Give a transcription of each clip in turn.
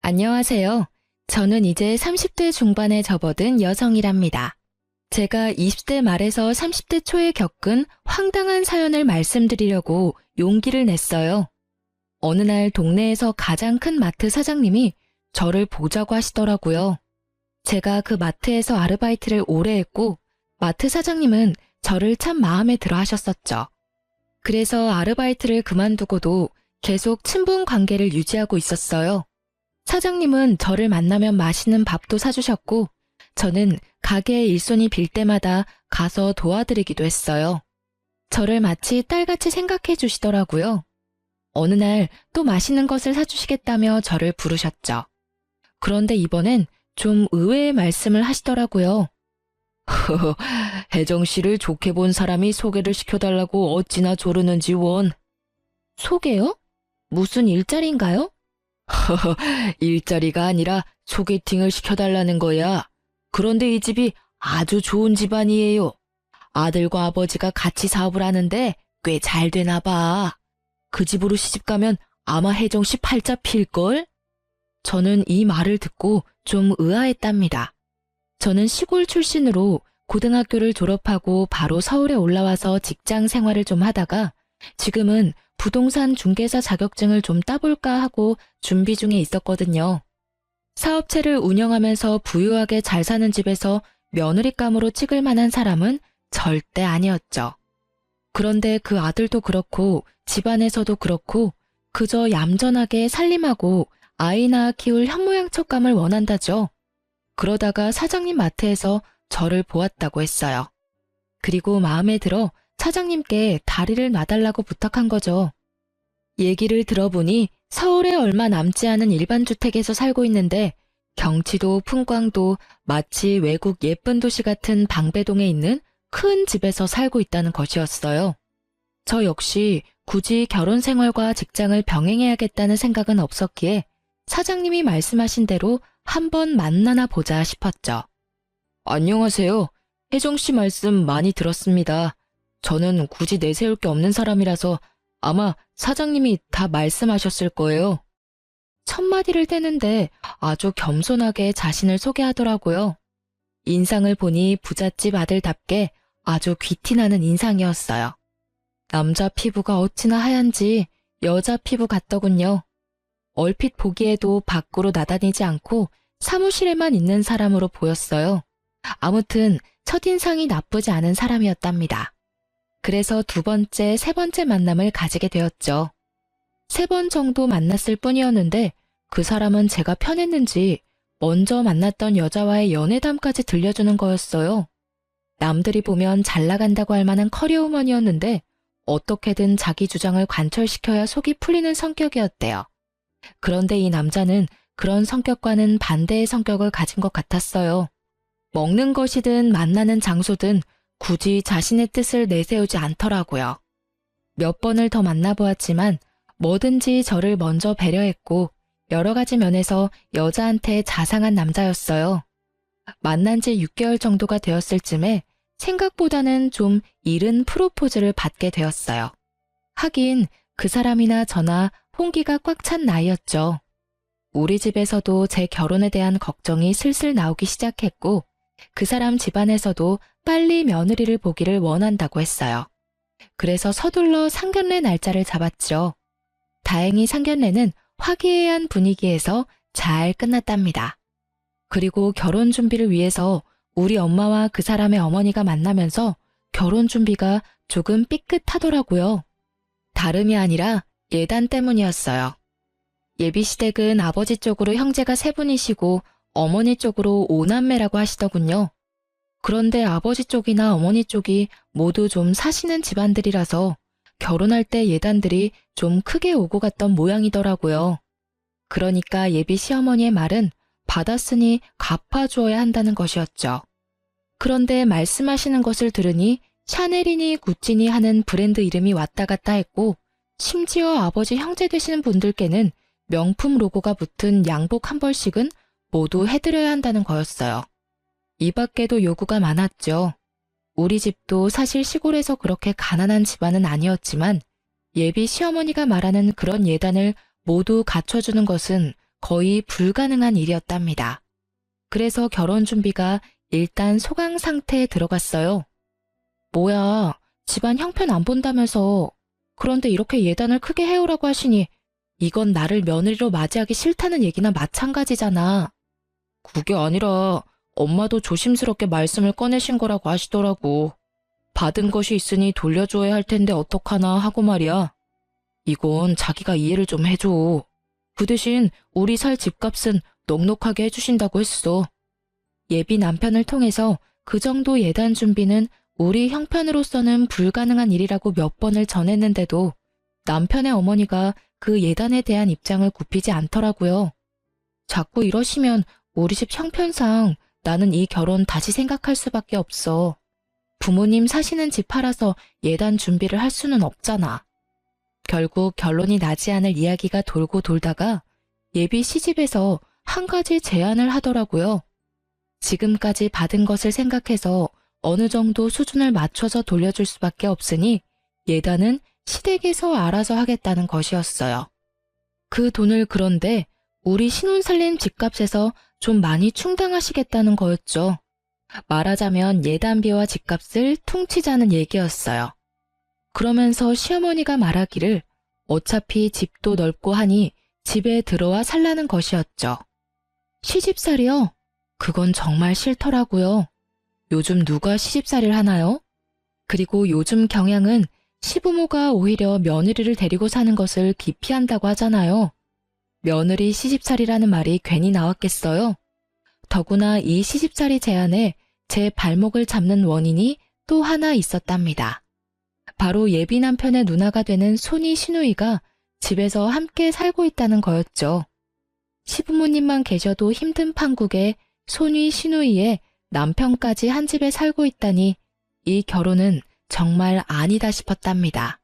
안녕하세요. 저는 이제 30대 중반에 접어든 여성이랍니다. 제가 20대 말에서 30대 초에 겪은 황당한 사연을 말씀드리려고 용기를 냈어요. 어느 날 동네에서 가장 큰 마트 사장님이 저를 보자고 하시더라고요. 제가 그 마트에서 아르바이트를 오래 했고 마트 사장님은 저를 참 마음에 들어 하셨었죠. 그래서 아르바이트를 그만두고도 계속 친분 관계를 유지하고 있었어요. 사장님은 저를 만나면 맛있는 밥도 사주셨고 저는 가게에 일손이 빌 때마다 가서 도와드리기도 했어요. 저를 마치 딸같이 생각해 주시더라고요. 어느 날 또 맛있는 것을 사주시겠다며 저를 부르셨죠. 그런데 이번엔 좀 의외의 말씀을 하시더라고요. 혜정 씨를 좋게 본 사람이 소개를 시켜달라고 어찌나 조르는지 원. 소개요? 무슨 일자리인가요? 일자리가 아니라 소개팅을 시켜달라는 거야. 그런데 이 집이 아주 좋은 집안이에요. 아들과 아버지가 같이 사업을 하는데 꽤 잘 되나 봐. 그 집으로 시집가면 아마 혜정 씨 팔자 필걸? 저는 이 말을 듣고 좀 의아했답니다. 저는 시골 출신으로 고등학교를 졸업하고 바로 서울에 올라와서 직장 생활을 좀 하다가 지금은 부동산 중개사 자격증을 좀 따볼까 하고 준비 중에 있었거든요. 사업체를 운영하면서 부유하게 잘 사는 집에서 며느리감으로 찍을 만한 사람은 절대 아니었죠. 그런데 그 아들도 그렇고 집안에서도 그렇고 그저 얌전하게 살림하고 아이 낳아 키울 현모양처감을 원한다죠. 그러다가 사장님 마트에서 저를 보았다고 했어요. 그리고 마음에 들어 사장님께 다리를 놔달라고 부탁한 거죠. 얘기를 들어보니 서울에 얼마 남지 않은 일반 주택에서 살고 있는데 경치도 풍광도 마치 외국 예쁜 도시 같은 방배동에 있는 큰 집에서 살고 있다는 것이었어요. 저 역시 굳이 결혼 생활과 직장을 병행해야겠다는 생각은 없었기에 사장님이 말씀하신 대로 한번 만나나 보자 싶었죠. 안녕하세요. 혜정 씨 말씀 많이 들었습니다. 저는 굳이 내세울 게 없는 사람이라서 아마 사장님이 다 말씀하셨을 거예요. 첫 마디를 떼는데 아주 겸손하게 자신을 소개하더라고요. 인상을 보니 부잣집 아들답게 아주 귀티나는 인상이었어요. 남자 피부가 어찌나 하얀지 여자 피부 같더군요. 얼핏 보기에도 밖으로 나다니지 않고 사무실에만 있는 사람으로 보였어요. 아무튼 첫인상이 나쁘지 않은 사람이었답니다. 그래서 두 번째, 세 번째 만남을 가지게 되었죠. 3번 정도 만났을 뿐이었는데 그 사람은 제가 편했는지 먼저 만났던 여자와의 연애담까지 들려주는 거였어요. 남들이 보면 잘 나간다고 할 만한 커리어우먼이었는데 어떻게든 자기 주장을 관철시켜야 속이 풀리는 성격이었대요. 그런데 이 남자는 그런 성격과는 반대의 성격을 가진 것 같았어요. 먹는 것이든 만나는 장소든 굳이 자신의 뜻을 내세우지 않더라고요. 몇 번을 더 만나보았지만 뭐든지 저를 먼저 배려했고 여러 가지 면에서 여자한테 자상한 남자였어요. 만난 지 6개월 정도가 되었을 쯤에 생각보다는 좀 이른 프로포즈를 받게 되었어요. 하긴 그 사람이나 저나 홍기가 꽉 찬 나이였죠. 우리 집에서도 제 결혼에 대한 걱정이 슬슬 나오기 시작했고 그 사람 집안에서도 빨리 며느리를 보기를 원한다고 했어요. 그래서 서둘러 상견례 날짜를 잡았죠. 다행히 상견례는 화기애애한 분위기에서 잘 끝났답니다. 그리고 결혼 준비를 위해서 우리 엄마와 그 사람의 어머니가 만나면서 결혼 준비가 조금 삐끗하더라고요. 다름이 아니라 예단 때문이었어요. 예비시댁은 아버지 쪽으로 형제가 3분이시고 어머니 쪽으로 5남매라고 하시더군요. 그런데 아버지 쪽이나 어머니 쪽이 모두 좀 사시는 집안들이라서 결혼할 때 예단들이 좀 크게 오고 갔던 모양이더라고요. 그러니까 예비 시어머니의 말은 받았으니 갚아주어야 한다는 것이었죠. 그런데 말씀하시는 것을 들으니 샤넬이니 구찌니 하는 브랜드 이름이 왔다 갔다 했고 심지어 아버지 형제 되시는 분들께는 명품 로고가 붙은 양복 한 벌씩은 모두 해드려야 한다는 거였어요. 이 밖에도 요구가 많았죠. 우리 집도 사실 시골에서 그렇게 가난한 집안은 아니었지만 예비 시어머니가 말하는 그런 예단을 모두 갖춰주는 것은 거의 불가능한 일이었답니다. 그래서 결혼 준비가 일단 소강 상태에 들어갔어요. 뭐야, 집안 형편 안 본다면서. 그런데 이렇게 예단을 크게 해오라고 하시니 이건 나를 며느리로 맞이하기 싫다는 얘기나 마찬가지잖아. 그게 아니라 엄마도 조심스럽게 말씀을 꺼내신 거라고 하시더라고. 받은 것이 있으니 돌려줘야 할 텐데 어떡하나 하고 말이야. 이건 자기가 이해를 좀 해줘. 그 대신 우리 살 집값은 넉넉하게 해주신다고 했어. 예비 남편을 통해서 그 정도 예단 준비는 우리 형편으로서는 불가능한 일이라고 몇 번을 전했는데도 남편의 어머니가 그 예단에 대한 입장을 굽히지 않더라고요. 자꾸 이러시면 우리 집 형편상 나는 이 결혼 다시 생각할 수밖에 없어. 부모님 사시는 집 팔아서 예단 준비를 할 수는 없잖아. 결국 결론이 나지 않을 이야기가 돌고 돌다가 예비 시집에서 한 가지 제안을 하더라고요. 지금까지 받은 것을 생각해서 어느 정도 수준을 맞춰서 돌려줄 수밖에 없으니 예단은 시댁에서 알아서 하겠다는 것이었어요. 그 돈을 그런데 우리 신혼 살림 집값에서 좀 많이 충당하시겠다는 거였죠. 말하자면 예단비와 집값을 퉁치자는 얘기였어요. 그러면서 시어머니가 말하기를 어차피 집도 넓고 하니 집에 들어와 살라는 것이었죠. 시집살이요? 그건 정말 싫더라고요. 요즘 누가 시집살이를 하나요? 그리고 요즘 경향은 시부모가 오히려 며느리를 데리고 사는 것을 기피한다고 하잖아요. 며느리 시집살이라는 말이 괜히 나왔겠어요? 더구나 이 시집살이 제안에 제 발목을 잡는 원인이 또 하나 있었답니다. 바로 예비 남편의 누나가 되는 손이 시누이가 집에서 함께 살고 있다는 거였죠. 시부모님만 계셔도 힘든 판국에 손이 시누이에 남편까지 한 집에 살고 있다니 이 결혼은 정말 아니다 싶었답니다.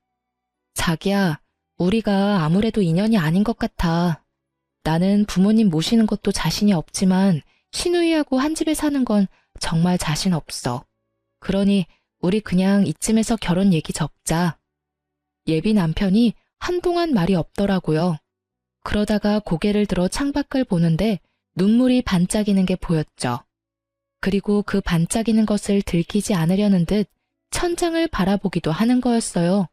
자기야, 우리가 아무래도 인연이 아닌 것 같아. 나는 부모님 모시는 것도 자신이 없지만 시누이하고 한 집에 사는 건 정말 자신 없어. 그러니 우리 그냥 이쯤에서 결혼 얘기 접자. 예비 남편이 한동안 말이 없더라고요. 그러다가 고개를 들어 창밖을 보는데 눈물이 반짝이는 게 보였죠. 그리고 그 반짝이는 것을 들키지 않으려는 듯 천장을 바라보기도 하는 거였어요.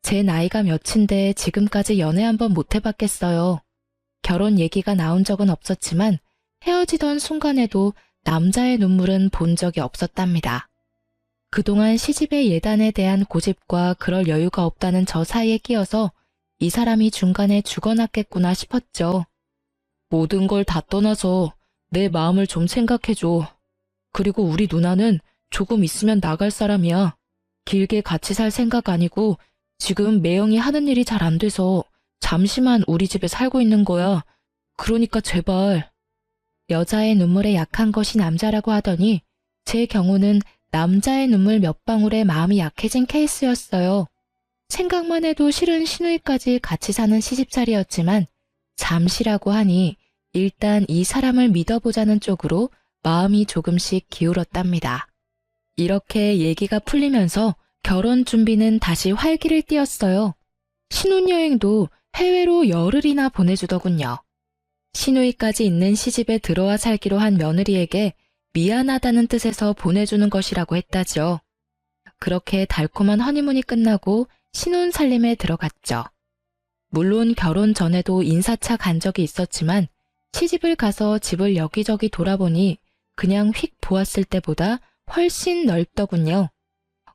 제 나이가 몇인데 지금까지 연애 한번 못 해봤겠어요. 결혼 얘기가 나온 적은 없었지만 헤어지던 순간에도 남자의 눈물은 본 적이 없었답니다. 그동안 시집의 예단에 대한 고집과 그럴 여유가 없다는 저 사이에 끼어서 이 사람이 중간에 죽어났겠구나 싶었죠. 모든 걸 다 떠나서 내 마음을 좀 생각해줘. 그리고 우리 누나는 조금 있으면 나갈 사람이야. 길게 같이 살 생각 아니고 지금 매형이 하는 일이 잘 안 돼서 잠시만 우리 집에 살고 있는 거야. 그러니까 제발. 여자의 눈물에 약한 것이 남자라고 하더니 제 경우는 남자의 눈물 몇 방울에 마음이 약해진 케이스였어요. 생각만 해도 싫은 시누이까지 같이 사는 시집살이였지만 잠시라고 하니 일단 이 사람을 믿어보자는 쪽으로 마음이 조금씩 기울었답니다. 이렇게 얘기가 풀리면서 결혼 준비는 다시 활기를 띠었어요. 신혼여행도 해외로 열흘이나 보내주더군요. 시누이까지 있는 시집에 들어와 살기로 한 며느리에게 미안하다는 뜻에서 보내주는 것이라고 했다죠. 그렇게 달콤한 허니문이 끝나고 신혼 살림에 들어갔죠. 물론 결혼 전에도 인사차 간 적이 있었지만 시집을 가서 집을 여기저기 돌아보니 그냥 휙 보았을 때보다 훨씬 넓더군요.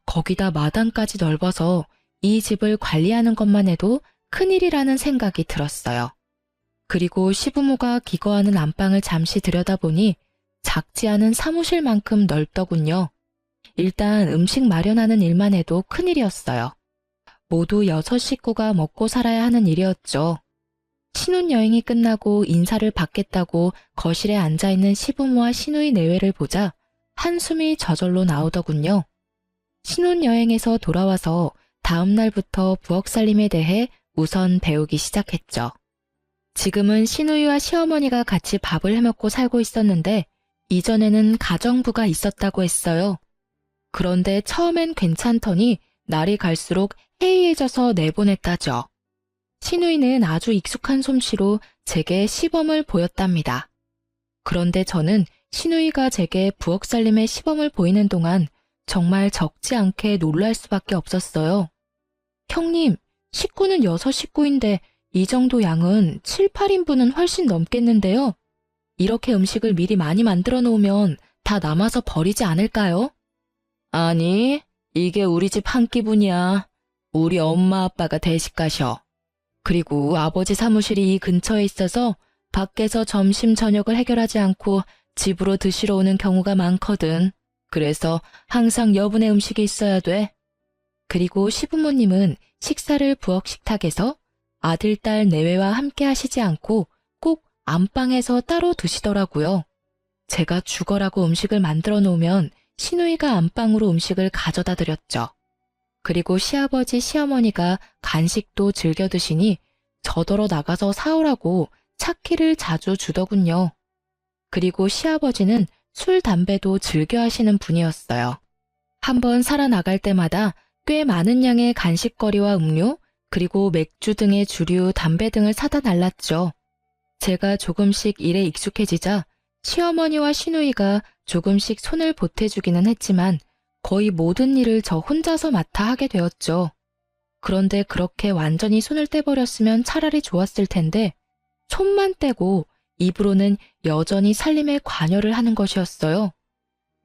거기다 마당까지 넓어서 이 집을 관리하는 것만 해도 큰일이라는 생각이 들었어요. 그리고 시부모가 기거하는 안방을 잠시 들여다보니 작지 않은 사무실만큼 넓더군요. 일단 음식 마련하는 일만 해도 큰일이었어요. 모두 6 식구가 먹고 살아야 하는 일이었죠. 신혼여행이 끝나고 인사를 받겠다고 거실에 앉아있는 시부모와 시누이 내외를 보자 한숨이 저절로 나오더군요. 신혼여행에서 돌아와서 다음 날부터 부엌살림에 대해 우선 배우기 시작했죠. 지금은 시누이와 시어머니가 같이 밥을 해먹고 살고 있었는데 이전에는 가정부가 있었다고 했어요. 그런데 처음엔 괜찮더니 날이 갈수록 해이해져서 내보냈다죠. 시누이는 아주 익숙한 솜씨로 제게 시범을 보였답니다. 그런데 저는 시누이가 제게 부엌 살림의 시범을 보이는 동안 정말 적지 않게 놀랄 수밖에 없었어요. 형님, 식구는 6식구인데 이 정도 양은 7, 8인분은 훨씬 넘겠는데요. 이렇게 음식을 미리 많이 만들어 놓으면 다 남아서 버리지 않을까요? 아니, 이게 우리 집 한 끼분이야. 우리 엄마 아빠가 대식가셔. 그리고 아버지 사무실이 이 근처에 있어서 밖에서 점심 저녁을 해결하지 않고 집으로 드시러 오는 경우가 많거든. 그래서 항상 여분의 음식이 있어야 돼. 그리고 시부모님은 식사를 부엌 식탁에서 아들, 딸 내외와 함께 하시지 않고 꼭 안방에서 따로 드시더라고요. 제가 죽어라고 음식을 만들어 놓으면 시누이가 안방으로 음식을 가져다 드렸죠. 그리고 시아버지, 시어머니가 간식도 즐겨 드시니 저더러 나가서 사오라고 차키를 자주 주더군요. 그리고 시아버지는 술, 담배도 즐겨 하시는 분이었어요. 한번 살아나갈 때마다 꽤 많은 양의 간식거리와 음료, 그리고 맥주 등의 주류, 담배 등을 사다 날랐죠. 제가 조금씩 일에 익숙해지자 시어머니와 시누이가 조금씩 손을 보태주기는 했지만 거의 모든 일을 저 혼자서 맡아 하게 되었죠. 그런데 그렇게 완전히 손을 떼버렸으면 차라리 좋았을 텐데 손만 떼고 입으로는 여전히 살림에 관여를 하는 것이었어요.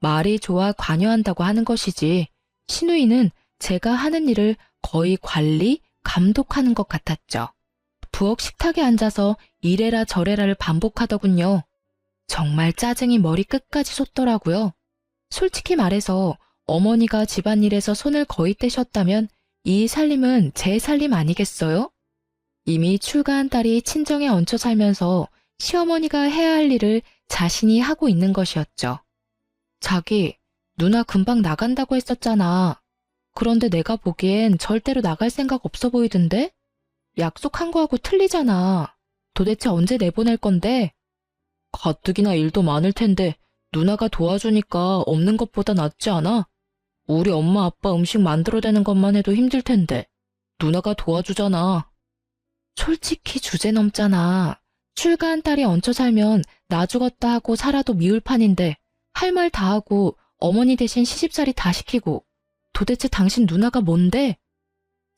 말이 좋아 관여한다고 하는 것이지 시누이는 제가 하는 일을 거의 관리, 감독하는 것 같았죠. 부엌 식탁에 앉아서 이래라 저래라를 반복하더군요. 정말 짜증이 머리 끝까지 솟더라고요. 솔직히 말해서 어머니가 집안일에서 손을 거의 떼셨다면 이 살림은 제 살림 아니겠어요? 이미 출가한 딸이 친정에 얹혀 살면서 시어머니가 해야 할 일을 자신이 하고 있는 것이었죠. 자기, 누나 금방 나간다고 했었잖아. 그런데 내가 보기엔 절대로 나갈 생각 없어 보이던데? 약속한 거하고 틀리잖아. 도대체 언제 내보낼 건데? 가뜩이나 일도 많을 텐데 누나가 도와주니까 없는 것보다 낫지 않아? 우리 엄마 아빠 음식 만들어대는 것만 해도 힘들 텐데 누나가 도와주잖아. 솔직히 주제 넘잖아. 출가한 딸이 얹혀 살면 나 죽었다 하고 살아도 미울 판인데 할 말 다 하고 어머니 대신 시집살이 다 시키고 도대체 당신 누나가 뭔데?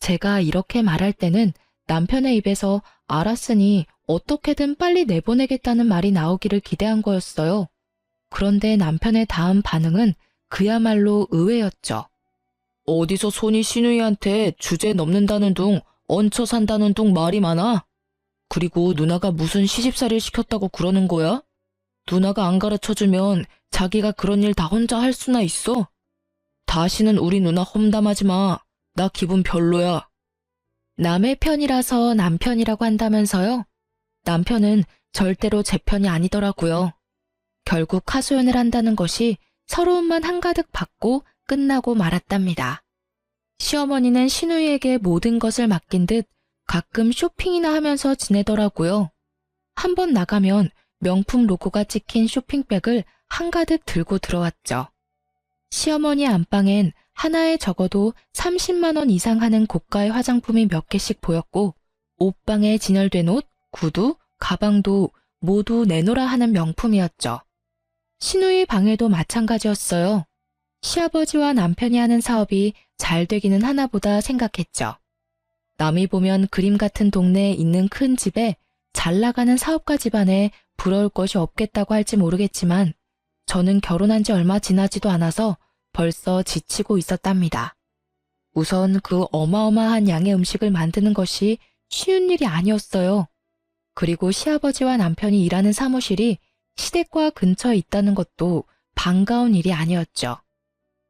제가 이렇게 말할 때는 남편의 입에서 알았으니 어떻게든 빨리 내보내겠다는 말이 나오기를 기대한 거였어요. 그런데 남편의 다음 반응은 그야말로 의외였죠. 어디서 손이 시누이한테 주제 넘는다는 둥, 얹혀 산다는 둥 말이 많아? 그리고 누나가 무슨 시집살이를 시켰다고 그러는 거야? 누나가 안 가르쳐주면 자기가 그런 일 다 혼자 할 수나 있어? 다시는 우리 누나 험담하지 마. 나 기분 별로야. 남의 편이라서 남편이라고 한다면서요? 남편은 절대로 제 편이 아니더라고요. 결국 하소연을 한다는 것이 서러움만 한가득 받고 끝나고 말았답니다. 시어머니는 시누이에게 모든 것을 맡긴 듯 가끔 쇼핑이나 하면서 지내더라고요. 한번 나가면 명품 로고가 찍힌 쇼핑백을 한가득 들고 들어왔죠. 시어머니 안방엔 하나에 적어도 30만 원 이상 하는 고가의 화장품이 몇 개씩 보였고 옷방에 진열된 옷, 구두, 가방도 모두 내놓으라 하는 명품이었죠. 시누이 방에도 마찬가지였어요. 시아버지와 남편이 하는 사업이 잘 되기는 하나보다 생각했죠. 남이 보면 그림 같은 동네에 있는 큰 집에 잘 나가는 사업가 집안에 부러울 것이 없겠다고 할지 모르겠지만 저는 결혼한 지 얼마 지나지도 않아서 벌써 지치고 있었답니다. 우선 그 어마어마한 양의 음식을 만드는 것이 쉬운 일이 아니었어요. 그리고 시아버지와 남편이 일하는 사무실이 시댁과 근처에 있다는 것도 반가운 일이 아니었죠.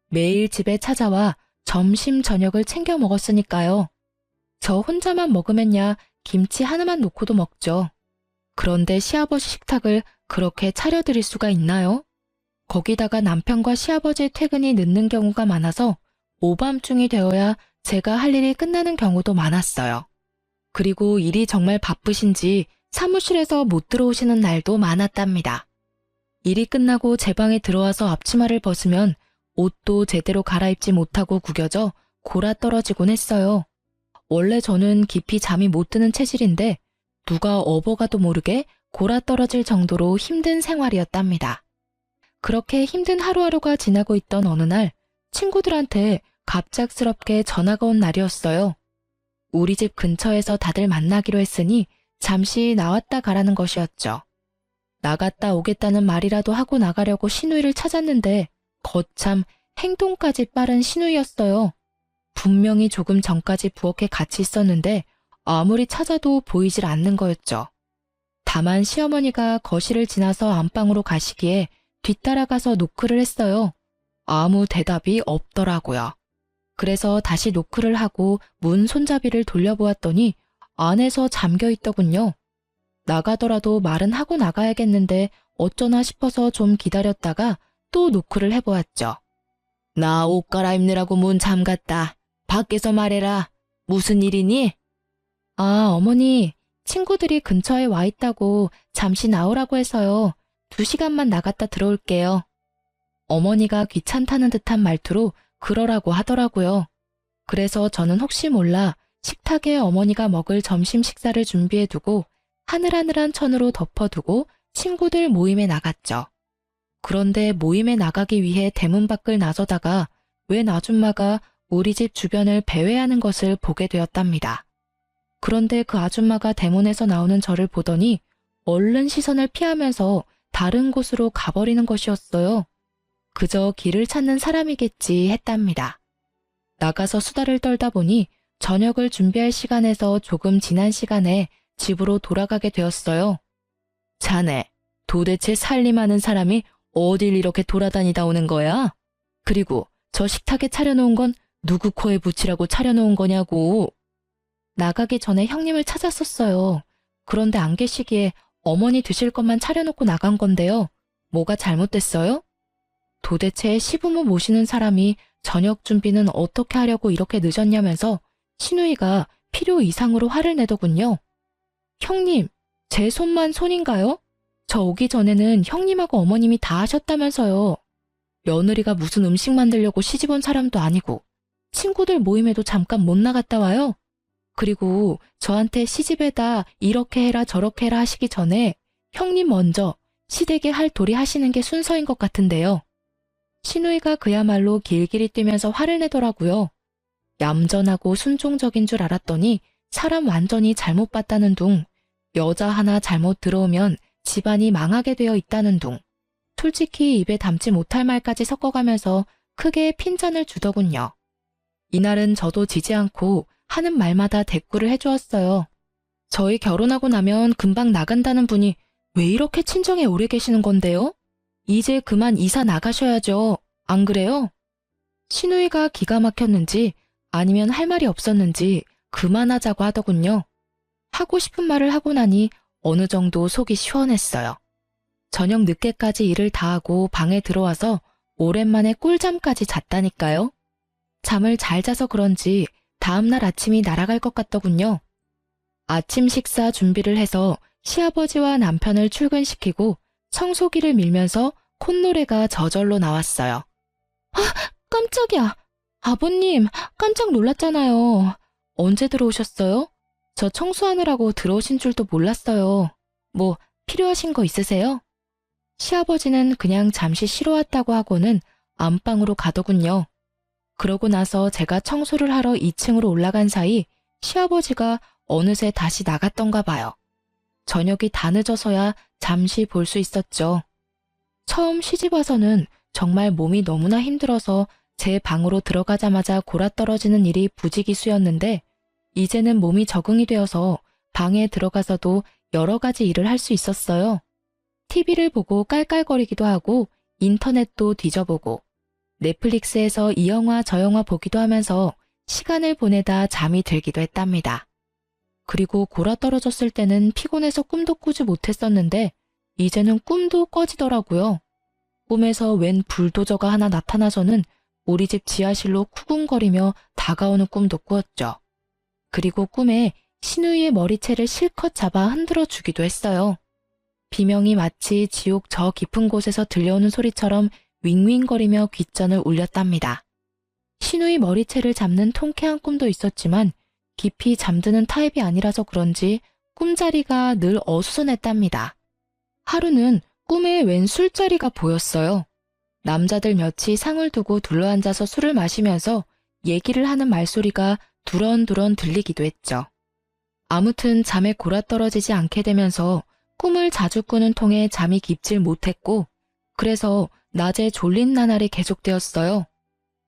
매일 집에 찾아와 점심, 저녁을 챙겨 먹었으니까요. 저 혼자만 먹으면야 김치 하나만 놓고도 먹죠. 그런데 시아버지 식탁을 그렇게 차려드릴 수가 있나요? 거기다가 남편과 시아버지의 퇴근이 늦는 경우가 많아서 오밤중이 되어야 제가 할 일이 끝나는 경우도 많았어요. 그리고 일이 정말 바쁘신지 사무실에서 못 들어오시는 날도 많았답니다. 일이 끝나고 제 방에 들어와서 앞치마를 벗으면 옷도 제대로 갈아입지 못하고 구겨져 골아 떨어지곤 했어요. 원래 저는 깊이 잠이 못 드는 체질인데 누가 업어가도 모르게 골아떨어질 정도로 힘든 생활이었답니다. 그렇게 힘든 하루하루가 지나고 있던 어느 날 친구들한테 갑작스럽게 전화가 온 날이었어요. 우리 집 근처에서 다들 만나기로 했으니 잠시 나왔다 가라는 것이었죠. 나갔다 오겠다는 말이라도 하고 나가려고 신우이를 찾았는데 거참 행동까지 빠른 신우이였어요. 분명히 조금 전까지 부엌에 같이 있었는데 아무리 찾아도 보이질 않는 거였죠. 다만 시어머니가 거실을 지나서 안방으로 가시기에 뒤따라가서 노크를 했어요. 아무 대답이 없더라고요. 그래서 다시 노크를 하고 문 손잡이를 돌려보았더니 안에서 잠겨 있더군요. 나가더라도 말은 하고 나가야겠는데 어쩌나 싶어서 좀 기다렸다가 또 노크를 해보았죠. 나 옷 갈아입느라고 문 잠갔다. 밖에서 말해라. 무슨 일이니? 아, 어머니, 친구들이 근처에 와 있다고 잠시 나오라고 해서요. 2시간만 나갔다 들어올게요. 어머니가 귀찮다는 듯한 말투로 그러라고 하더라고요. 그래서 저는 혹시 몰라 식탁에 어머니가 먹을 점심 식사를 준비해두고 하늘하늘한 천으로 덮어두고 친구들 모임에 나갔죠. 그런데 모임에 나가기 위해 대문 밖을 나서다가 웬 아줌마가 우리 집 주변을 배회하는 것을 보게 되었답니다. 그런데 그 아줌마가 대문에서 나오는 저를 보더니 얼른 시선을 피하면서 다른 곳으로 가버리는 것이었어요. 그저 길을 찾는 사람이겠지 했답니다. 나가서 수다를 떨다 보니 저녁을 준비할 시간에서 조금 지난 시간에 집으로 돌아가게 되었어요. 자네, 도대체 살림하는 사람이 어딜 이렇게 돌아다니다 오는 거야? 그리고 저 식탁에 차려놓은 건 누구 코에 붙이라고 차려놓은 거냐고. 나가기 전에 형님을 찾았었어요. 그런데 안 계시기에 어머니 드실 것만 차려놓고 나간 건데요. 뭐가 잘못됐어요? 도대체 시부모 모시는 사람이 저녁 준비는 어떻게 하려고 이렇게 늦었냐면서 신우이가 필요 이상으로 화를 내더군요. 형님, 제 손만 손인가요? 저 오기 전에는 형님하고 어머님이 다 하셨다면서요. 며느리가 무슨 음식 만들려고 시집 온 사람도 아니고 친구들 모임에도 잠깐 못 나갔다 와요. 그리고 저한테 시집에다 이렇게 해라 저렇게 해라 하시기 전에 형님 먼저 시댁에 할 도리 하시는 게 순서인 것 같은데요. 신우이가 그야말로 길길이 뛰면서 화를 내더라고요. 얌전하고 순종적인 줄 알았더니 사람 완전히 잘못 봤다는 둥, 여자 하나 잘못 들어오면 집안이 망하게 되어 있다는 둥, 솔직히 입에 담지 못할 말까지 섞어가면서 크게 핀잔을 주더군요. 이날은 저도 지지 않고 하는 말마다 대꾸를 해주었어요. 저희 결혼하고 나면 금방 나간다는 분이 왜 이렇게 친정에 오래 계시는 건데요? 이제 그만 이사 나가셔야죠. 안 그래요? 신우이가 기가 막혔는지 아니면 할 말이 없었는지 그만하자고 하더군요. 하고 싶은 말을 하고 나니 어느 정도 속이 시원했어요. 저녁 늦게까지 일을 다 하고 방에 들어와서 오랜만에 꿀잠까지 잤다니까요. 잠을 잘 자서 그런지 다음날 아침이 날아갈 것 같더군요. 아침 식사 준비를 해서 시아버지와 남편을 출근시키고 청소기를 밀면서 콧노래가 저절로 나왔어요. 아, 깜짝이야. 아버님, 깜짝 놀랐잖아요. 언제 들어오셨어요? 저 청소하느라고 들어오신 줄도 몰랐어요. 뭐 필요하신 거 있으세요? 시아버지는 그냥 잠시 쉬러 왔다고 하고는 안방으로 가더군요. 그러고 나서 제가 청소를 하러 2층으로 올라간 사이 시아버지가 어느새 다시 나갔던가 봐요. 저녁이 다 늦어서야 잠시 볼 수 있었죠. 처음 시집 와서는 정말 몸이 너무나 힘들어서 제 방으로 들어가자마자 골아떨어지는 일이 부지기수였는데 이제는 몸이 적응이 되어서 방에 들어가서도 여러 가지 일을 할 수 있었어요. TV를 보고 깔깔거리기도 하고 인터넷도 뒤져보고 넷플릭스에서 이 영화 저 영화 보기도 하면서 시간을 보내다 잠이 들기도 했답니다. 그리고 골아떨어졌을 때는 피곤해서 꿈도 꾸지 못했었는데 이제는 꿈도 꺼지더라고요. 꿈에서 웬 불도저가 하나 나타나서는 우리 집 지하실로 쿠궁거리며 다가오는 꿈도 꾸었죠. 그리고 꿈에 신우이의 머리채를 실컷 잡아 흔들어 주기도 했어요. 비명이 마치 지옥 저 깊은 곳에서 들려오는 소리처럼 윙윙거리며 귓전을 울렸답니다. 신우이 머리채를 잡는 통쾌한 꿈도 있었지만 깊이 잠드는 타입이 아니라서 그런지 꿈자리가 늘 어수선했답니다. 하루는 꿈에 웬 술자리가 보였어요. 남자들 몇이 상을 두고 둘러앉아서 술을 마시면서 얘기를 하는 말소리가 두런두런 들리기도 했죠. 아무튼 잠에 골아떨어지지 않게 되면서 꿈을 자주 꾸는 통에 잠이 깊질 못했고, 그래서 낮에 졸린 나날이 계속되었어요.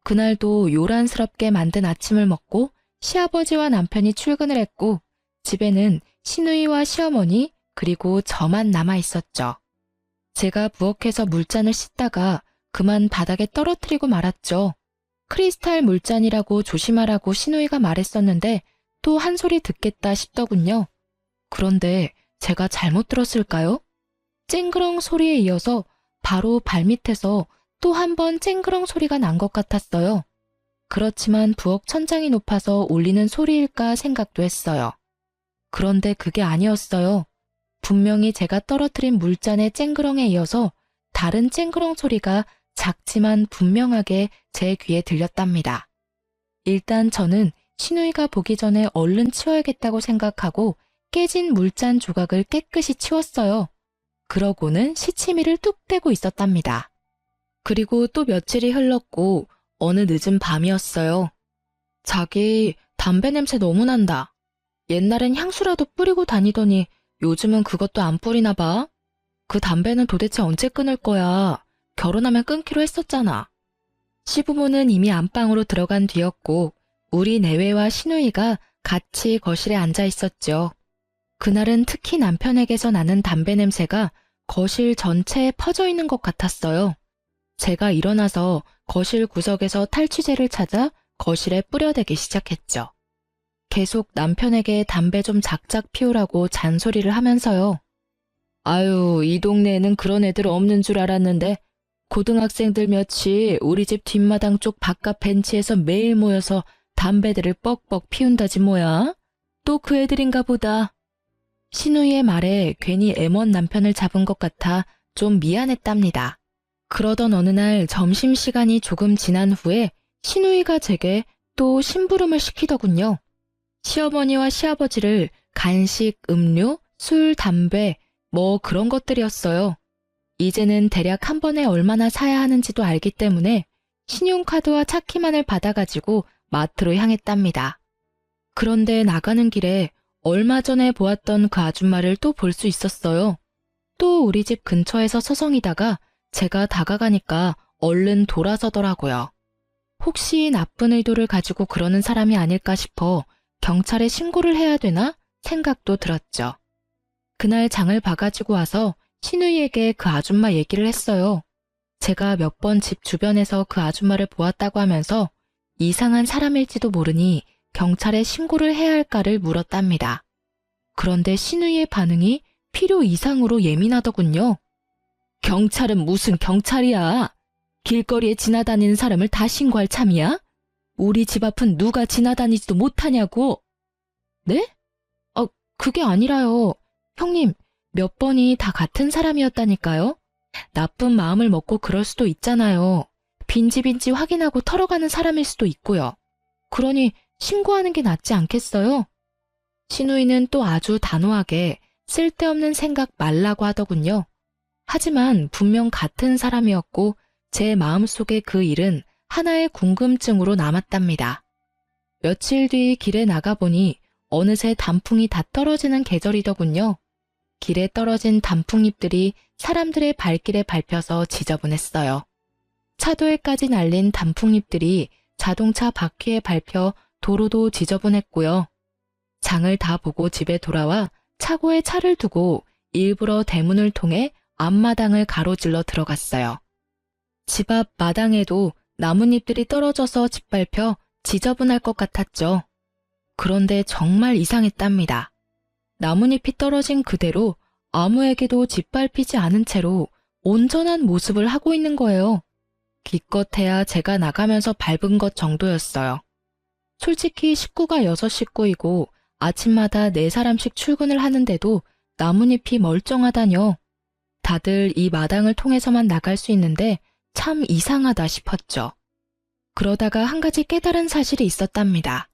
그날도 요란스럽게 만든 아침을 먹고 시아버지와 남편이 출근을 했고, 집에는 시누이와 시어머니 그리고 저만 남아 있었죠. 제가 부엌에서 물잔을 씻다가 그만 바닥에 떨어뜨리고 말았죠. 크리스탈 물잔이라고 조심하라고 시누이가 말했었는데 또 한 소리 듣겠다 싶더군요. 그런데 제가 잘못 들었을까요? 쨍그렁 소리에 이어서 바로 발밑에서 또 한 번 쨍그렁 소리가 난 것 같았어요. 그렇지만 부엌 천장이 높아서 울리는 소리일까 생각도 했어요. 그런데 그게 아니었어요. 분명히 제가 떨어뜨린 물잔의 쨍그렁에 이어서 다른 쨍그렁 소리가 작지만 분명하게 제 귀에 들렸답니다. 일단 저는 시누이가 보기 전에 얼른 치워야겠다고 생각하고 깨진 물잔 조각을 깨끗이 치웠어요. 그러고는 시치미를 뚝 떼고 있었답니다. 그리고 또 며칠이 흘렀고 어느 늦은 밤이었어요. 자기 담배 냄새 너무 난다. 옛날엔 향수라도 뿌리고 다니더니 요즘은 그것도 안 뿌리나 봐. 그 담배는 도대체 언제 끊을 거야? 결혼하면 끊기로 했었잖아. 시부모는 이미 안방으로 들어간 뒤였고 우리 내외와 시누이가 같이 거실에 앉아 있었죠. 그날은 특히 남편에게서 나는 담배 냄새가 거실 전체에 퍼져 있는 것 같았어요. 제가 일어나서 거실 구석에서 탈취제를 찾아 거실에 뿌려대기 시작했죠. 계속 남편에게 담배 좀 작작 피우라고 잔소리를 하면서요. 아유, 이 동네에는 그런 애들 없는 줄 알았는데 고등학생들 몇이 우리 집 뒷마당 쪽 바깥 벤치에서 매일 모여서 담배들을 뻑뻑 피운다지 뭐야? 또 그 애들인가 보다. 시누이의 말에 괜히 애먼 남편을 잡은 것 같아 좀 미안했답니다. 그러던 어느 날 점심시간이 조금 지난 후에 시누이가 제게 또 심부름을 시키더군요. 시어머니와 시아버지를 간식, 음료, 술, 담배 뭐 그런 것들이었어요. 이제는 대략 한 번에 얼마나 사야 하는지도 알기 때문에 신용카드와 차키만을 받아가지고 마트로 향했답니다. 그런데 나가는 길에 얼마 전에 보았던 그 아줌마를 또 볼 수 있었어요. 또 우리 집 근처에서 서성이다가 제가 다가가니까 얼른 돌아서더라고요. 혹시 나쁜 의도를 가지고 그러는 사람이 아닐까 싶어 경찰에 신고를 해야 되나 생각도 들었죠. 그날 장을 봐가지고 와서 시누이에게 그 아줌마 얘기를 했어요. 제가 몇 번 집 주변에서 그 아줌마를 보았다고 하면서 이상한 사람일지도 모르니 경찰에 신고를 해야 할까를 물었답니다. 그런데 시누이의 반응이 필요 이상으로 예민하더군요. 경찰은 무슨 경찰이야? 길거리에 지나다니는 사람을 다 신고할 참이야? 우리 집 앞은 누가 지나다니지도 못하냐고. 네? 그게 아니라요. 형님, 몇 번이 다 같은 사람이었다니까요. 나쁜 마음을 먹고 그럴 수도 있잖아요. 빈집인지 확인하고 털어가는 사람일 수도 있고요. 그러니 신고하는 게 낫지 않겠어요? 시누이는 또 아주 단호하게 쓸데없는 생각 말라고 하더군요. 하지만 분명 같은 사람이었고 제 마음속에 그 일은 하나의 궁금증으로 남았답니다. 며칠 뒤 길에 나가보니 어느새 단풍이 다 떨어지는 계절이더군요. 길에 떨어진 단풍잎들이 사람들의 발길에 밟혀서 지저분했어요. 차도에까지 날린 단풍잎들이 자동차 바퀴에 밟혀 도로도 지저분했고요. 장을 다 보고 집에 돌아와 차고에 차를 두고 일부러 대문을 통해 앞마당을 가로질러 들어갔어요. 집 앞 마당에도 나뭇잎들이 떨어져서 짓밟혀 지저분할 것 같았죠. 그런데 정말 이상했답니다. 나뭇잎이 떨어진 그대로 아무에게도 짓밟히지 않은 채로 온전한 모습을 하고 있는 거예요. 기껏해야 제가 나가면서 밟은 것 정도였어요. 솔직히 식구가 6식구이고 아침마다 4사람씩 출근을 하는데도 나뭇잎이 멀쩡하다뇨. 다들 이 마당을 통해서만 나갈 수 있는데 참 이상하다 싶었죠. 그러다가 한 가지 깨달은 사실이 있었답니다.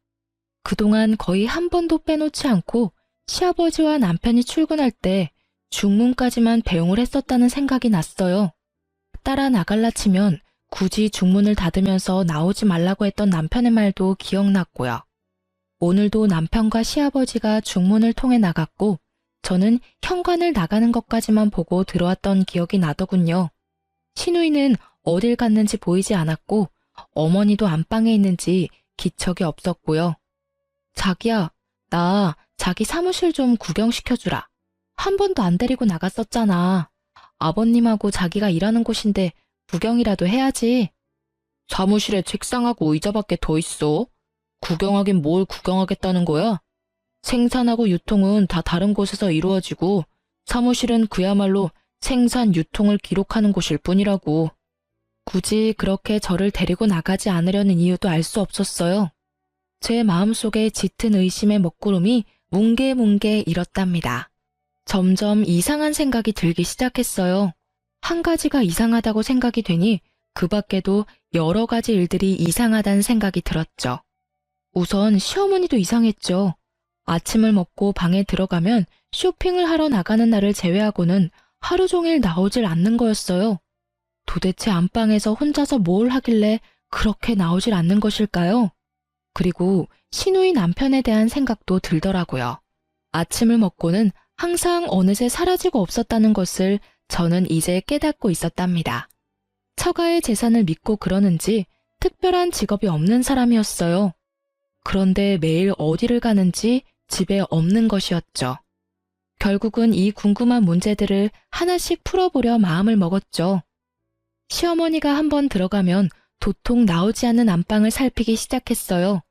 그동안 거의 한 번도 빼놓지 않고 시아버지와 남편이 출근할 때 중문까지만 배웅을 했었다는 생각이 났어요. 따라 나갈라 치면 굳이 중문을 닫으면서 나오지 말라고 했던 남편의 말도 기억났고요. 오늘도 남편과 시아버지가 중문을 통해 나갔고 저는 현관을 나가는 것까지만 보고 들어왔던 기억이 나더군요. 시누이는 어딜 갔는지 보이지 않았고 어머니도 안방에 있는지 기척이 없었고요. 자기야, 나 자기 사무실 좀 구경시켜주라. 한 번도 안 데리고 나갔었잖아. 아버님하고 자기가 일하는 곳인데 구경이라도 해야지. 사무실에 책상하고 의자밖에 더 있어. 구경하긴 뭘 구경하겠다는 거야? 생산하고 유통은 다 다른 곳에서 이루어지고 사무실은 그야말로 생산, 유통을 기록하는 곳일 뿐이라고. 굳이 그렇게 저를 데리고 나가지 않으려는 이유도 알 수 없었어요. 제 마음속에 짙은 의심의 먹구름이 뭉게뭉게 일었답니다. 점점 이상한 생각이 들기 시작했어요. 한 가지가 이상하다고 생각이 되니 그 밖에도 여러 가지 일들이 이상하다는 생각이 들었죠. 우선 시어머니도 이상했죠. 아침을 먹고 방에 들어가면 쇼핑을 하러 나가는 날을 제외하고는 하루 종일 나오질 않는 거였어요. 도대체 안방에서 혼자서 뭘 하길래 그렇게 나오질 않는 것일까요? 그리고 시누이 남편에 대한 생각도 들더라고요. 아침을 먹고는 항상 어느새 사라지고 없었다는 것을 저는 이제 깨닫고 있었답니다. 처가의 재산을 믿고 그러는지 특별한 직업이 없는 사람이었어요. 그런데 매일 어디를 가는지 집에 없는 것이었죠. 결국은 이 궁금한 문제들을 하나씩 풀어보려 마음을 먹었죠. 시어머니가 한번 들어가면 도통 나오지 않는 안방을 살피기 시작했어요.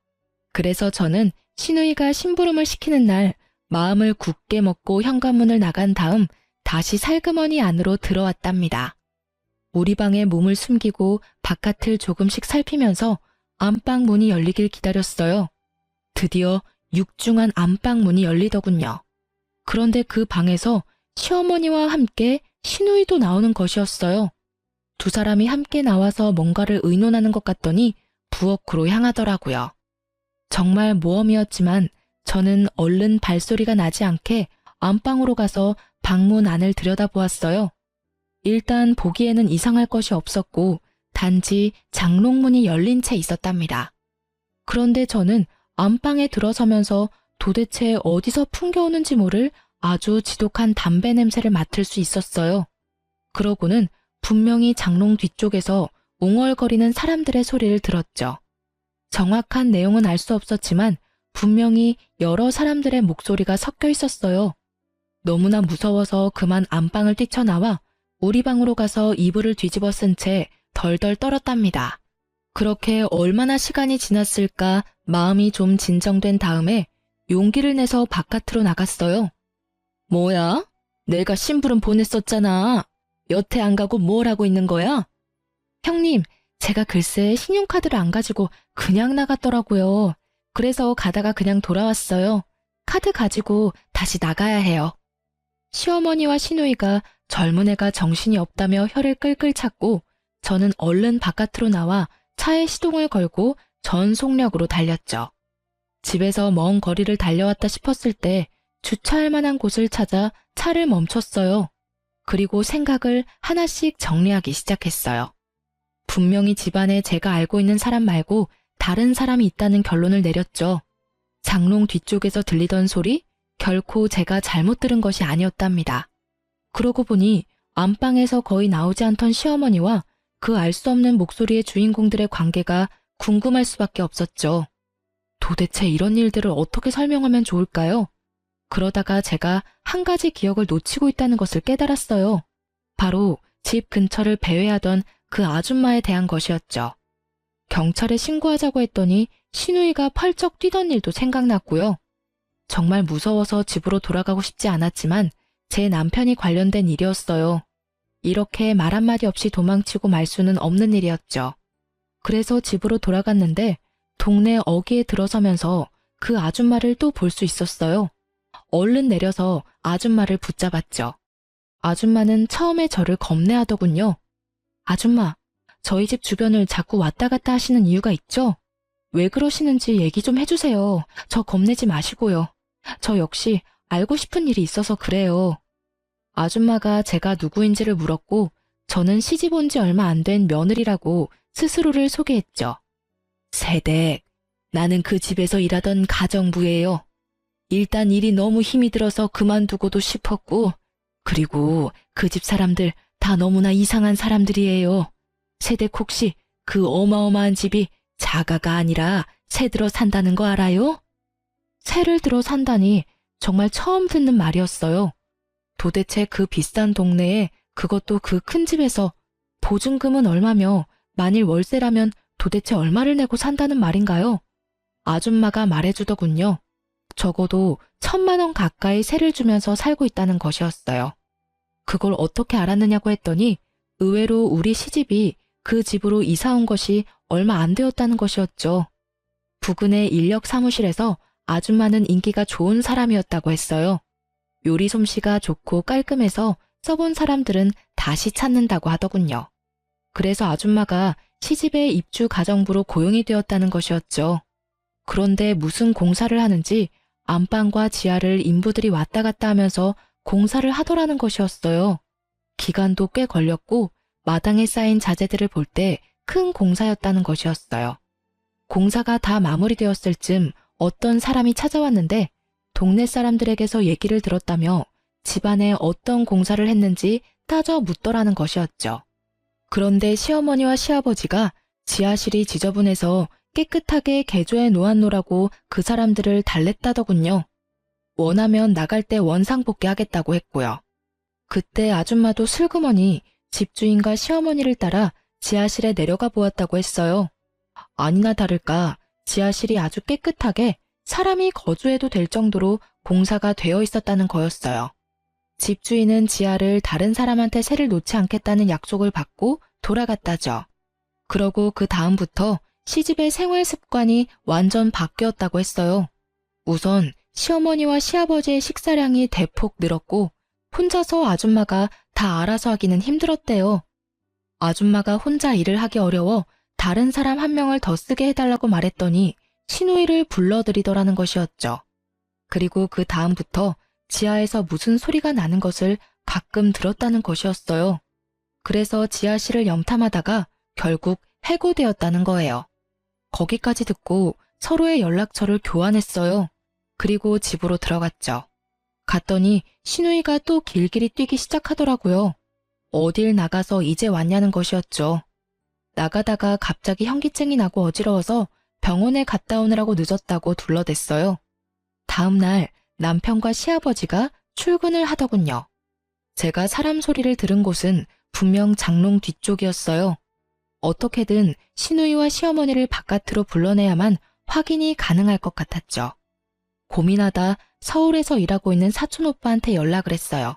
그래서 저는 시누이가 심부름을 시키는 날 마음을 굳게 먹고 현관문을 나간 다음 다시 살그머니 안으로 들어왔답니다. 우리 방에 몸을 숨기고 바깥을 조금씩 살피면서 안방 문이 열리길 기다렸어요. 드디어 육중한 안방 문이 열리더군요. 그런데 그 방에서 시어머니와 함께 시누이도 나오는 것이었어요. 두 사람이 함께 나와서 뭔가를 의논하는 것 같더니 부엌으로 향하더라고요. 정말 모험이었지만 저는 얼른 발소리가 나지 않게 안방으로 가서 방문 안을 들여다보았어요. 일단 보기에는 이상할 것이 없었고 단지 장롱문이 열린 채 있었답니다. 그런데 저는 안방에 들어서면서 도대체 어디서 풍겨오는지 모를 아주 지독한 담배 냄새를 맡을 수 있었어요. 그러고는 분명히 장롱 뒤쪽에서 웅얼거리는 사람들의 소리를 들었죠. 정확한 내용은 알 수 없었지만 분명히 여러 사람들의 목소리가 섞여 있었어요. 너무나 무서워서 그만 안방을 뛰쳐나와 우리 방으로 가서 이불을 뒤집어 쓴 채 덜덜 떨었답니다. 그렇게 얼마나 시간이 지났을까 마음이 좀 진정된 다음에 용기를 내서 바깥으로 나갔어요. 뭐야? 내가 심부름 보냈었잖아. 여태 안 가고 뭘 하고 있는 거야? 형님, 제가 글쎄 신용카드를 안 가지고 그냥 나갔더라고요. 그래서 가다가 그냥 돌아왔어요. 카드 가지고 다시 나가야 해요. 시어머니와 시누이가 젊은 애가 정신이 없다며 혀를 끌끌 찼고 저는 얼른 바깥으로 나와 차에 시동을 걸고 전 속력으로 달렸죠. 집에서 먼 거리를 달려왔다 싶었을 때 주차할 만한 곳을 찾아 차를 멈췄어요. 그리고 생각을 하나씩 정리하기 시작했어요. 분명히 집안에 제가 알고 있는 사람 말고 다른 사람이 있다는 결론을 내렸죠. 장롱 뒤쪽에서 들리던 소리? 결코 제가 잘못 들은 것이 아니었답니다. 그러고 보니 안방에서 거의 나오지 않던 시어머니와 그 알 수 없는 목소리의 주인공들의 관계가 궁금할 수밖에 없었죠. 도대체 이런 일들을 어떻게 설명하면 좋을까요? 그러다가 제가 한 가지 기억을 놓치고 있다는 것을 깨달았어요. 바로 집 근처를 배회하던 그 아줌마에 대한 것이었죠. 경찰에 신고하자고 했더니 시누이가 펄쩍 뛰던 일도 생각났고요. 정말 무서워서 집으로 돌아가고 싶지 않았지만 제 남편이 관련된 일이었어요. 이렇게 말 한마디 없이 도망치고 말 수는 없는 일이었죠. 그래서 집으로 돌아갔는데 동네 어귀에 들어서면서 그 아줌마를 또 볼 수 있었어요. 얼른 내려서 아줌마를 붙잡았죠. 아줌마는 처음에 저를 겁내하더군요. 아줌마, 저희 집 주변을 자꾸 왔다 갔다 하시는 이유가 있죠? 왜 그러시는지 얘기 좀 해주세요. 저 겁내지 마시고요. 저 역시 알고 싶은 일이 있어서 그래요. 아줌마가 제가 누구인지를 물었고 저는 시집 온 지 얼마 안 된 며느리라고 스스로를 소개했죠. 세댁, 나는 그 집에서 일하던 가정부예요. 일단 일이 너무 힘이 들어서 그만두고도 싶었고, 그리고 그 집 사람들 다 너무나 이상한 사람들이에요. 세댁 혹시 그 어마어마한 집이 자가가 아니라 새 들어 산다는 거 알아요? 새를 들어 산다니 정말 처음 듣는 말이었어요. 도대체 그 비싼 동네에 그것도 그 큰 집에서 보증금은 얼마며 만일 월세라면 도대체 얼마를 내고 산다는 말인가요? 아줌마가 말해주더군요. 적어도 1,000만 원 가까이 세를 주면서 살고 있다는 것이었어요. 그걸 어떻게 알았느냐고 했더니 의외로 우리 시집이 그 집으로 이사 온 것이 얼마 안 되었다는 것이었죠. 부근의 인력 사무실에서 아줌마는 인기가 좋은 사람이었다고 했어요. 요리 솜씨가 좋고 깔끔해서 써본 사람들은 다시 찾는다고 하더군요. 그래서 아줌마가 시집의 입주 가정부로 고용이 되었다는 것이었죠. 그런데 무슨 공사를 하는지 안방과 지하를 인부들이 왔다 갔다 하면서 공사를 하더라는 것이었어요. 기간도 꽤 걸렸고 마당에 쌓인 자재들을 볼 때 큰 공사였다는 것이었어요. 공사가 다 마무리되었을 즈음 어떤 사람이 찾아왔는데 동네 사람들에게서 얘기를 들었다며 집안에 어떤 공사를 했는지 따져 묻더라는 것이었죠. 그런데 시어머니와 시아버지가 지하실이 지저분해서 깨끗하게 개조해 놓았노라고 그 사람들을 달랬다더군요. 원하면 나갈 때 원상복귀 하겠다고 했고요. 그때 아줌마도 슬그머니 집주인과 시어머니를 따라 지하실에 내려가 보았다고 했어요. 아니나 다를까 지하실이 아주 깨끗하게 사람이 거주해도 될 정도로 공사가 되어 있었다는 거였어요. 집주인은 지하를 다른 사람한테 세를 놓지 않겠다는 약속을 받고 돌아갔다죠. 그러고 그 다음부터 시집의 생활 습관이 완전 바뀌었다고 했어요. 우선 시어머니와 시아버지의 식사량이 대폭 늘었고 혼자서 아줌마가 다 알아서 하기는 힘들었대요. 아줌마가 혼자 일을 하기 어려워 다른 사람 한 명을 더 쓰게 해달라고 말했더니 시누이를 불러들이더라는 것이었죠. 그리고 그 다음부터 지하에서 무슨 소리가 나는 것을 가끔 들었다는 것이었어요. 그래서 지하실을 염탐하다가 결국 해고되었다는 거예요. 거기까지 듣고 서로의 연락처를 교환했어요. 그리고 집으로 들어갔죠. 갔더니 시누이가 또 길길이 뛰기 시작하더라고요. 어딜 나가서 이제 왔냐는 것이었죠. 나가다가 갑자기 현기증이 나고 어지러워서 병원에 갔다 오느라고 늦었다고 둘러댔어요. 다음 날 남편과 시아버지가 출근을 하더군요. 제가 사람 소리를 들은 곳은 분명 장롱 뒤쪽이었어요. 어떻게든 시누이와 시어머니를 바깥으로 불러내야만 확인이 가능할 것 같았죠. 고민하다 서울에서 일하고 있는 사촌 오빠한테 연락을 했어요.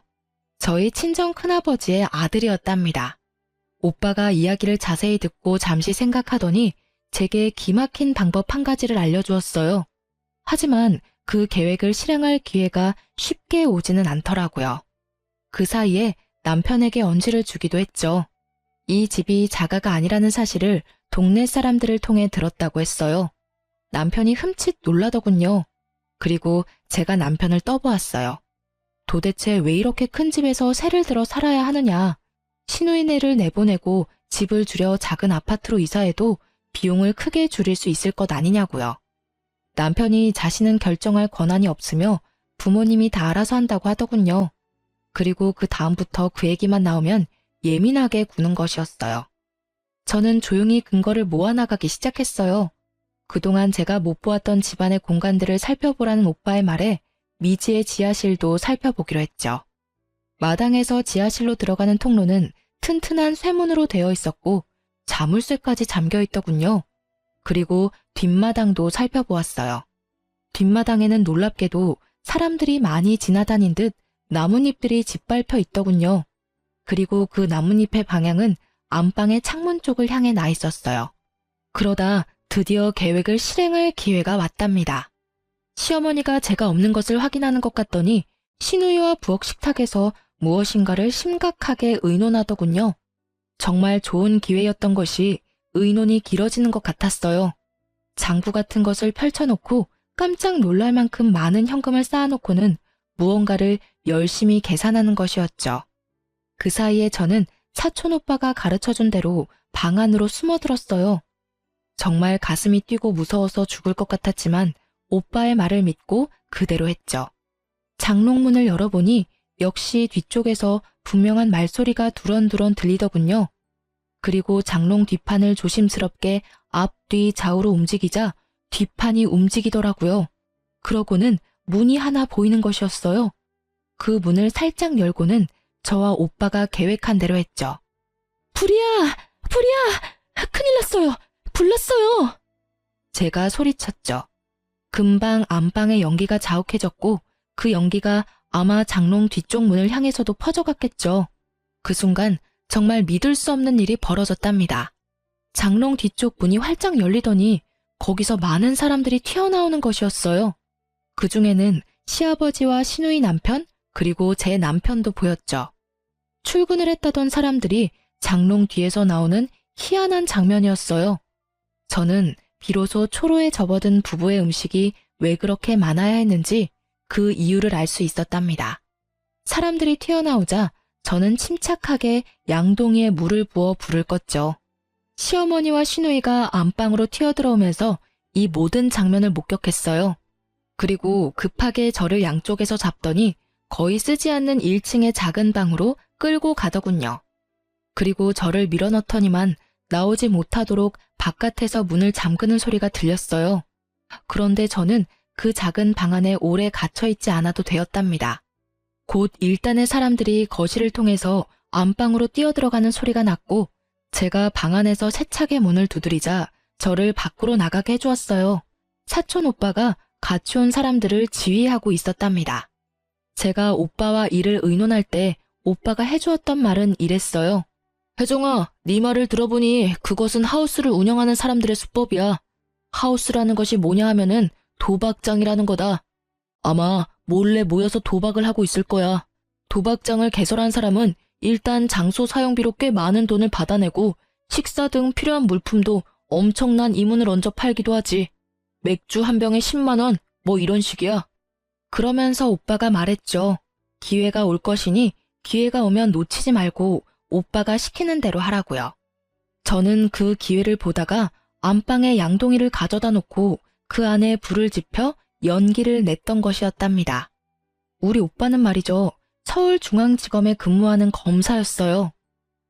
저희 친정 큰아버지의 아들이었답니다. 오빠가 이야기를 자세히 듣고 잠시 생각하더니 제게 기막힌 방법 한 가지를 알려주었어요. 하지만 그 계획을 실행할 기회가 쉽게 오지는 않더라고요. 그 사이에 남편에게 언지를 주기도 했죠. 이 집이 자가가 아니라는 사실을 동네 사람들을 통해 들었다고 했어요. 남편이 흠칫 놀라더군요. 그리고 제가 남편을 떠보았어요. 도대체 왜 이렇게 큰 집에서 새를 들어 살아야 하느냐. 시누이네를 내보내고 집을 줄여 작은 아파트로 이사해도 비용을 크게 줄일 수 있을 것 아니냐고요. 남편이 자신은 결정할 권한이 없으며 부모님이 다 알아서 한다고 하더군요. 그리고 그 다음부터 그 얘기만 나오면 예민하게 구는 것이었어요. 저는 조용히 근거를 모아나가기 시작했어요. 그동안 제가 못 보았던 집안의 공간들을 살펴보라는 오빠의 말에 미지의 지하실도 살펴보기로 했죠. 마당에서 지하실로 들어가는 통로는 튼튼한 쇠문으로 되어 있었고 자물쇠까지 잠겨 있더군요. 그리고 뒷마당도 살펴보았어요. 뒷마당에는 놀랍게도 사람들이 많이 지나다닌 듯 나뭇잎들이 짓밟혀 있더군요. 그리고 그 나뭇잎의 방향은 안방의 창문 쪽을 향해 나 있었어요. 그러다 드디어 계획을 실행할 기회가 왔답니다. 시어머니가 제가 없는 것을 확인하는 것 같더니 시누이와 부엌 식탁에서 무엇인가를 심각하게 의논하더군요. 정말 좋은 기회였던 것이 의논이 길어지는 것 같았어요. 장부 같은 것을 펼쳐놓고 깜짝 놀랄 만큼 많은 현금을 쌓아놓고는 무언가를 열심히 계산하는 것이었죠. 그 사이에 저는 사촌 오빠가 가르쳐준 대로 방 안으로 숨어들었어요. 정말 가슴이 뛰고 무서워서 죽을 것 같았지만 오빠의 말을 믿고 그대로 했죠. 장롱문을 열어보니 역시 뒤쪽에서 분명한 말소리가 두런두런 들리더군요. 그리고 장롱 뒷판을 조심스럽게 앞뒤 좌우로 움직이자 뒷판이 움직이더라고요. 그러고는 문이 하나 보이는 것이었어요. 그 문을 살짝 열고는 저와 오빠가 계획한 대로 했죠. 불이야! 불이야! 큰일 났어요! 불났어요! 제가 소리쳤죠. 금방 안방의 연기가 자욱해졌고 그 연기가 아마 장롱 뒤쪽 문을 향해서도 퍼져갔겠죠. 그 순간 정말 믿을 수 없는 일이 벌어졌답니다. 장롱 뒤쪽 문이 활짝 열리더니 거기서 많은 사람들이 튀어나오는 것이었어요. 그 중에는 시아버지와 시누이 남편 그리고 제 남편도 보였죠. 출근을 했다던 사람들이 장롱 뒤에서 나오는 희한한 장면이었어요. 저는 비로소 초로에 접어든 부부의 음식이 왜 그렇게 많아야 했는지 그 이유를 알 수 있었답니다. 사람들이 튀어나오자 저는 침착하게 양동이에 물을 부어 불을 껐죠. 시어머니와 시누이가 안방으로 튀어들어오면서 이 모든 장면을 목격했어요. 그리고 급하게 저를 양쪽에서 잡더니 거의 쓰지 않는 1층의 작은 방으로 끌고 가더군요. 그리고 저를 밀어넣더니만 나오지 못하도록 바깥에서 문을 잠그는 소리가 들렸어요. 그런데 저는 그 작은 방 안에 오래 갇혀있지 않아도 되었답니다. 곧 일단의 사람들이 거실을 통해서 안방으로 뛰어들어가는 소리가 났고 제가 방 안에서 세차게 문을 두드리자 저를 밖으로 나가게 해주었어요. 사촌 오빠가 같이 온 사람들을 지휘하고 있었답니다. 제가 오빠와 일을 의논할 때 오빠가 해주었던 말은 이랬어요. 혜정아, 네 말을 들어보니 그것은 하우스를 운영하는 사람들의 수법이야. 하우스라는 것이 뭐냐 하면은 도박장이라는 거다. 아마 몰래 모여서 도박을 하고 있을 거야. 도박장을 개설한 사람은 일단 장소 사용비로 꽤 많은 돈을 받아내고 식사 등 필요한 물품도 엄청난 이문을 얹어 팔기도 하지. 맥주 한 병에 10만 원, 뭐 이런 식이야. 그러면서 오빠가 말했죠. 기회가 올 것이니 기회가 오면 놓치지 말고 오빠가 시키는 대로 하라고요. 저는 그 기회를 보다가 안방에 양동이를 가져다 놓고 그 안에 불을 지펴 연기를 냈던 것이었답니다. 우리 오빠는 말이죠. 서울중앙지검에 근무하는 검사였어요.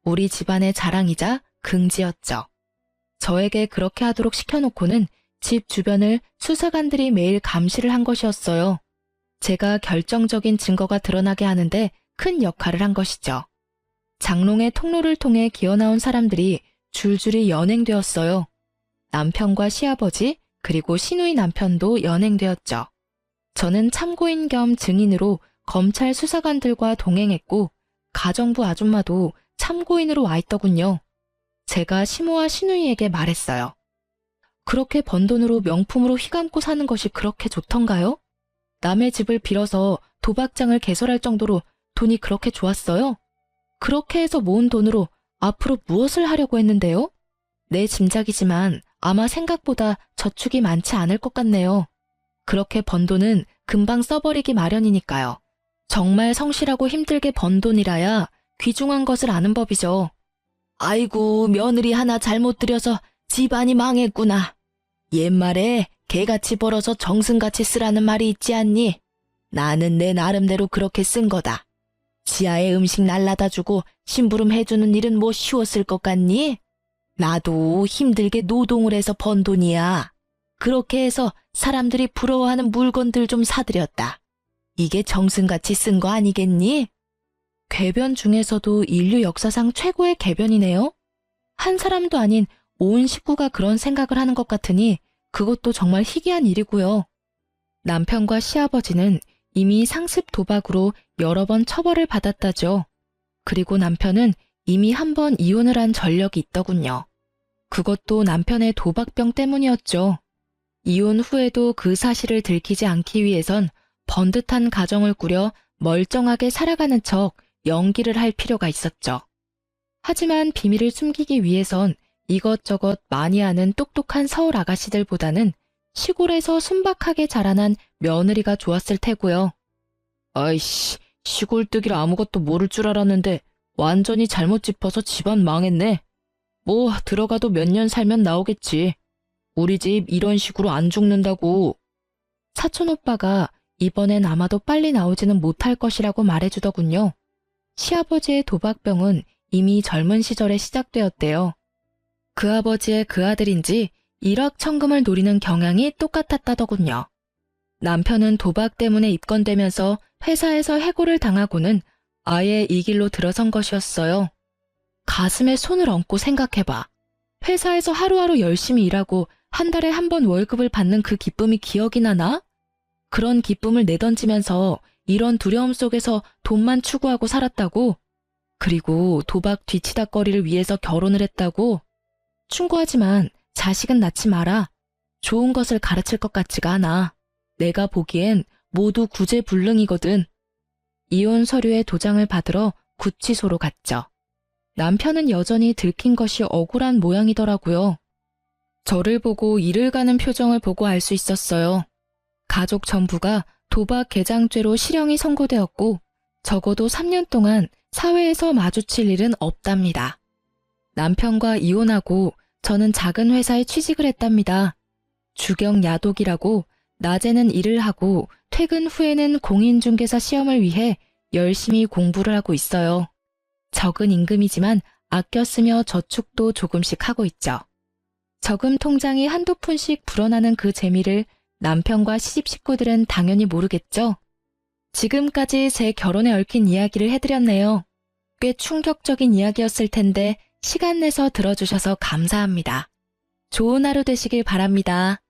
우리 집안의 자랑이자 긍지였죠. 저에게 그렇게 하도록 시켜놓고는 집 주변을 수사관들이 매일 감시를 한 것이었어요. 제가 결정적인 증거가 드러나게 하는데 큰 역할을 한 것이죠. 장롱의 통로를 통해 기어나온 사람들이 줄줄이 연행되었어요. 남편과 시아버지 그리고 시누이 남편도 연행되었죠. 저는 참고인 겸 증인으로 검찰 수사관들과 동행했고 가정부 아줌마도 참고인으로 와 있더군요. 제가 시모와 시누이에게 말했어요. 그렇게 번 돈으로 명품으로 휘감고 사는 것이 그렇게 좋던가요? 남의 집을 빌어서 도박장을 개설할 정도로 돈이 그렇게 좋았어요? 그렇게 해서 모은 돈으로 앞으로 무엇을 하려고 했는데요? 내 짐작이지만 아마 생각보다 저축이 많지 않을 것 같네요. 그렇게 번 돈은 금방 써버리기 마련이니까요. 정말 성실하고 힘들게 번 돈이라야 귀중한 것을 아는 법이죠. 아이고, 며느리 하나 잘못 들여서 집안이 망했구나. 옛말에 개같이 벌어서 정승같이 쓰라는 말이 있지 않니? 나는 내 나름대로 그렇게 쓴 거다. 지하에 음식 날라다 주고 심부름 해주는 일은 뭐 쉬웠을 것 같니? 나도 힘들게 노동을 해서 번 돈이야. 그렇게 해서 사람들이 부러워하는 물건들 좀 사들였다. 이게 정승같이 쓴 거 아니겠니? 궤변 중에서도 인류 역사상 최고의 궤변이네요. 한 사람도 아닌 온 식구가 그런 생각을 하는 것 같으니 그것도 정말 희귀한 일이고요. 남편과 시아버지는 이미 상습 도박으로 여러 번 처벌을 받았다죠. 그리고 남편은 이미 한 번 이혼을 한 전력이 있더군요. 그것도 남편의 도박병 때문이었죠. 이혼 후에도 그 사실을 들키지 않기 위해선 번듯한 가정을 꾸려 멀쩡하게 살아가는 척 연기를 할 필요가 있었죠. 하지만 비밀을 숨기기 위해선 이것저것 많이 아는 똑똑한 서울 아가씨들보다는 시골에서 순박하게 자라난 며느리가 좋았을 테고요. 아이씨, 시골뜨기라 아무것도 모를 줄 알았는데 완전히 잘못 짚어서 집안 망했네. 뭐 들어가도 몇 년 살면 나오겠지. 우리 집 이런 식으로 안 죽는다고. 사촌오빠가 이번엔 아마도 빨리 나오지는 못할 것이라고 말해주더군요. 시아버지의 도박병은 이미 젊은 시절에 시작되었대요. 그 아버지의 그 아들인지 일확천금을 노리는 경향이 똑같았다더군요. 남편은 도박 때문에 입건되면서 회사에서 해고를 당하고는 아예 이 길로 들어선 것이었어요. 가슴에 손을 얹고 생각해봐. 회사에서 하루하루 열심히 일하고 한 달에 한 번 월급을 받는 그 기쁨이 기억이 나나? 그런 기쁨을 내던지면서 이런 두려움 속에서 돈만 추구하고 살았다고? 그리고 도박 뒤치다꺼리를 위해서 결혼을 했다고? 충고하지만 자식은 낳지 마라. 좋은 것을 가르칠 것 같지가 않아. 내가 보기엔 모두 구제불능이거든. 이혼 서류의 도장을 받으러 구치소로 갔죠. 남편은 여전히 들킨 것이 억울한 모양이더라고요. 저를 보고 이를 가는 표정을 보고 알 수 있었어요. 가족 전부가 도박 개장죄로 실형이 선고되었고 적어도 3년 동안 사회에서 마주칠 일은 없답니다. 남편과 이혼하고 저는 작은 회사에 취직을 했답니다. 주경 야독이라고 낮에는 일을 하고 퇴근 후에는 공인중개사 시험을 위해 열심히 공부를 하고 있어요. 적은 임금이지만 아껴 쓰며 저축도 조금씩 하고 있죠. 저금 통장이 한두 푼씩 불어나는 그 재미를 남편과 시집 식구들은 당연히 모르겠죠. 지금까지 제 결혼에 얽힌 이야기를 해드렸네요. 꽤 충격적인 이야기였을 텐데 시간 내서 들어주셔서 감사합니다. 좋은 하루 되시길 바랍니다.